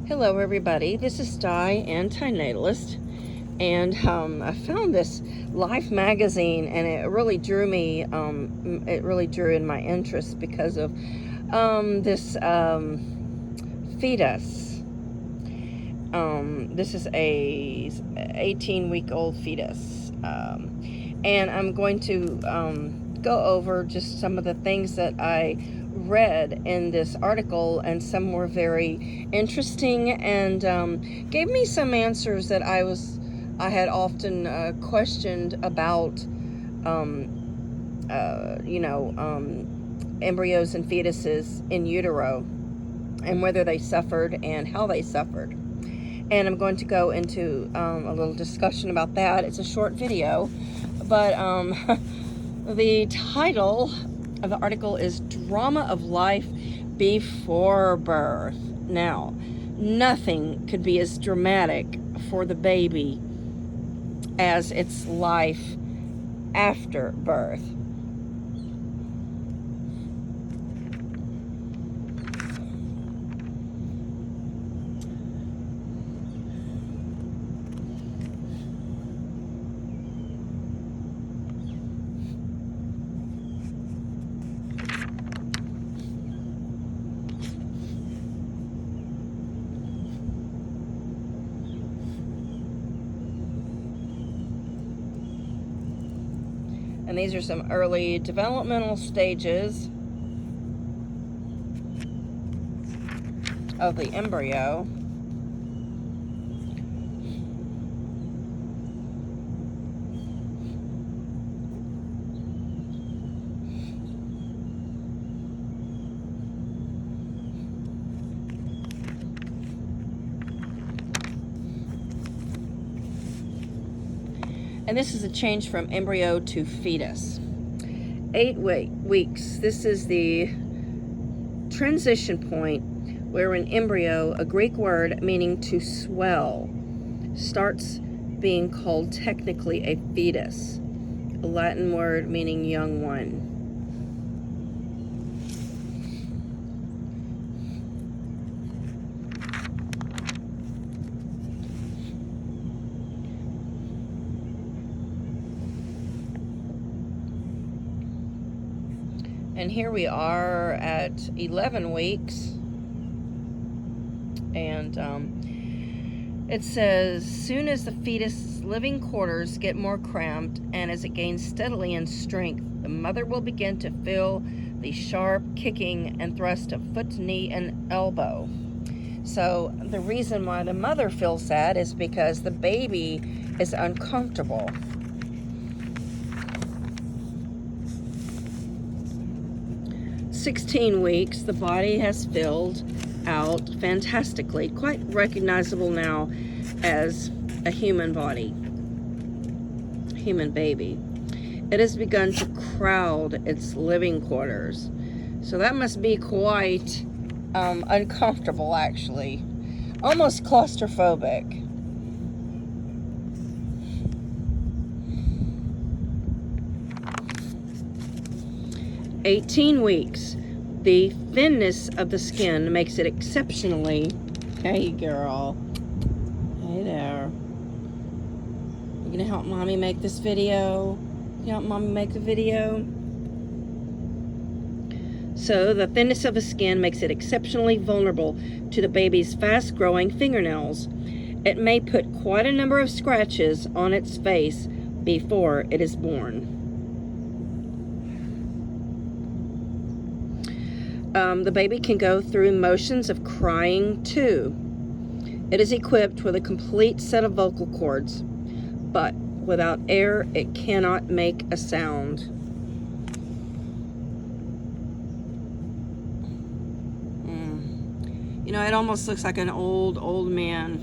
Hello everybody, this is Di, antinatalist, and I found this Life magazine and it really drew me, it really drew in my interest because of this fetus. This is a 18-week-old fetus, and I'm going to go over just some of the things that I read in this article, and some were very interesting and gave me some answers that I had often questioned about embryos and fetuses in utero, and whether they suffered and how they suffered. And I'm going to go into a little discussion about that. It's a short video, but the title of the article is Drama of Life Before Birth. Now, nothing could be as dramatic for the baby as its life after birth. And these are some early developmental stages of the embryo. And this is a change from embryo to fetus. 8 weeks. This is the transition point where an embryo, a Greek word meaning to swell, starts being called technically a fetus, a Latin word meaning young one. And here we are at 11 weeks, and it says, soon as the fetus' living quarters get more cramped and as it gains steadily in strength, the mother will begin to feel the sharp kicking and thrust of foot, knee, and elbow. So the reason why the mother feels that is because the baby is uncomfortable. 16 weeks, the body has filled out fantastically, quite recognizable now as a human body, human baby. It has begun to crowd its living quarters. So that must be quite uncomfortable, actually. Almost claustrophobic. "18 weeks. The thinness of the skin makes it exceptionally..." Hey, girl. Hey there. You gonna help mommy make this video? You help mommy make the video? So, the thinness of the skin makes it exceptionally vulnerable to the baby's fast-growing fingernails. It may put quite a number of scratches on its face before it is born. The baby can go through motions of crying too. It is equipped with a complete set of vocal cords, but without air, it cannot make a sound. You know, it almost looks like an old man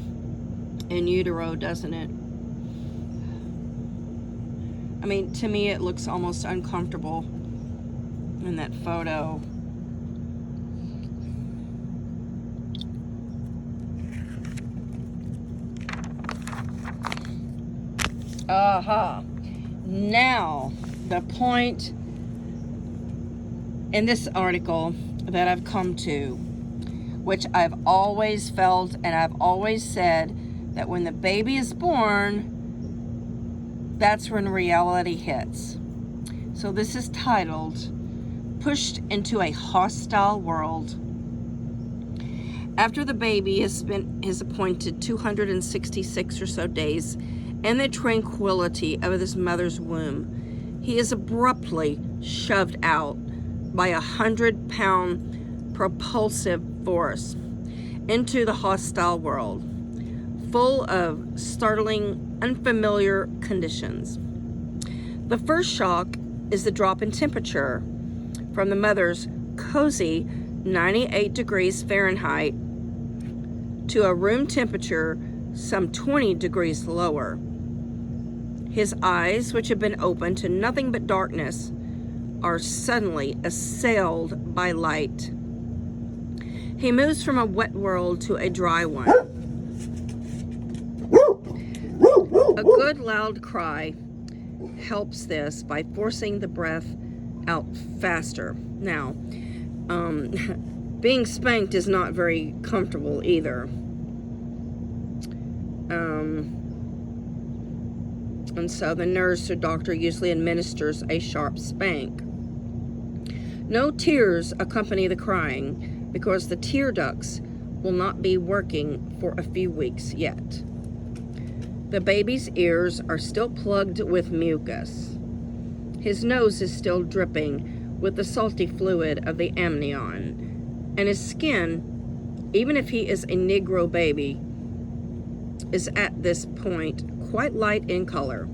in utero, doesn't it? I mean, to me, it looks almost uncomfortable in that photo. Aha. Now, the point in this article that I've come to which I've always felt, and I've always said that when the baby is born, that's when reality hits. So this is titled, Pushed into a Hostile World. After the baby has spent his appointed 266 or so days in the tranquility of his mother's womb, he is abruptly shoved out by a 100-pound propulsive force into the hostile world, full of startling, unfamiliar conditions. The first shock is the drop in temperature from the mother's cozy 98 degrees Fahrenheit to a room temperature some 20 degrees lower. His eyes, which have been open to nothing but darkness, are suddenly assailed by light. He moves from a wet world to a dry one. A good loud cry helps this by forcing the breath out faster. Now, being spanked is not very comfortable either. And so the nurse or doctor usually administers a sharp spank. No tears accompany the crying because the tear ducts will not be working for a few weeks yet. The baby's ears are still plugged with mucus. His nose is still dripping with the salty fluid of the amnion, and his skin, even if he is a Negro baby, is at this point quite light in color,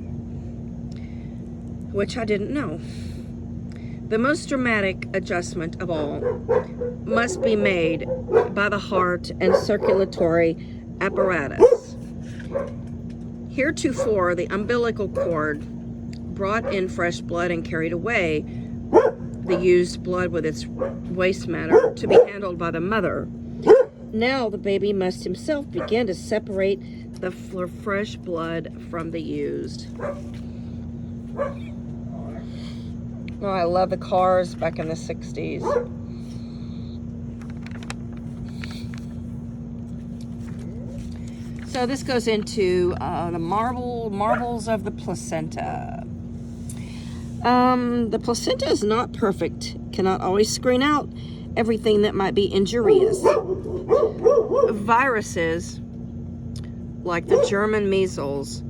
which I didn't know. The most dramatic adjustment of all must be made by the heart and circulatory apparatus. Heretofore, the umbilical cord brought in fresh blood and carried away the used blood with its waste matter to be handled by the mother. Now the baby must himself begin to separate the fresh blood from the used. Oh, I love the cars back in the 60s. So this goes into the marvels of the placenta. The placenta is not perfect, cannot always screen out everything that might be injurious. Viruses, like the German measles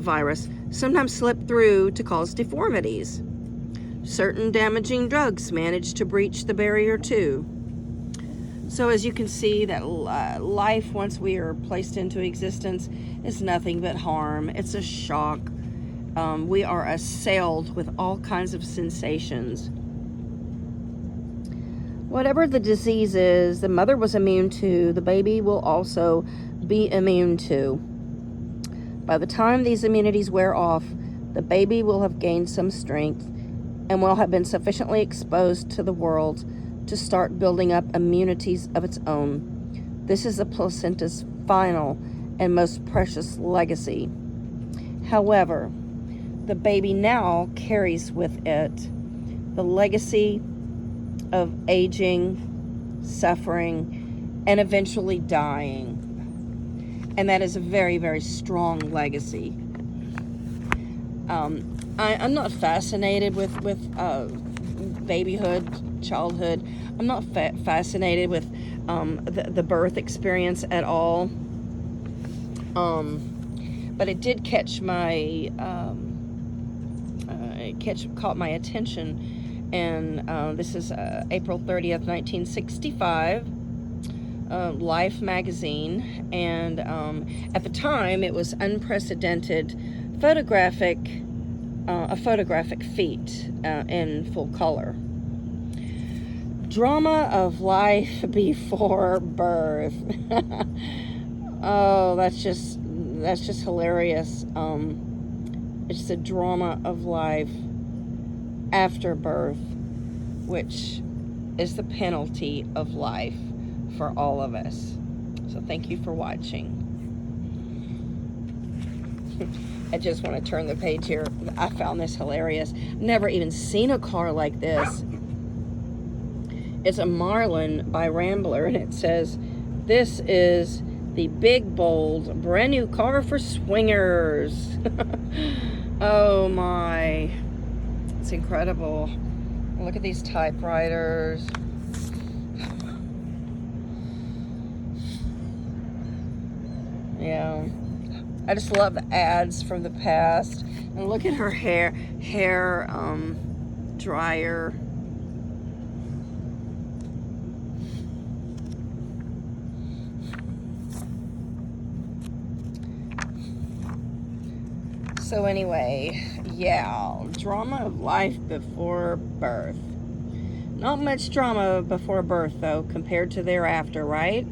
virus, sometimes slip through to cause deformities. Certain damaging drugs manage to breach the barrier too. So as you can see, that life, once we are placed into existence, is nothing but harm. It's a shock. We are assailed with all kinds of sensations. Whatever the disease is, the mother was immune to, the baby will also be immune to. By the time these immunities wear off, the baby will have gained some strength and will have been sufficiently exposed to the world to start building up immunities of its own. This is the placenta's final and most precious legacy. However, the baby now carries with it the legacy of aging, suffering, and eventually dying. And that is a very, very strong legacy. I'm not fascinated with babyhood, childhood. I'm not fascinated with the birth experience at all. But it did catch my caught my attention, and this is April 30th, 1965. Life magazine, and at the time it was unprecedented a photographic feat in full color. Drama of life before birth. Oh, that's just hilarious. It's the drama of life after birth, which is the penalty of life for all of us. So thank you for watching. I just want to turn the page here. I found this hilarious. Never even seen a car like this. It's a Marlin by Rambler, and it says, "This is the big, bold, brand new car for swingers." Oh my. It's incredible. Look at these typewriters. Yeah. I just love the ads from the past. And look at her hair dryer. So anyway, yeah, drama of life before birth. Not much drama before birth, though, compared to thereafter, right?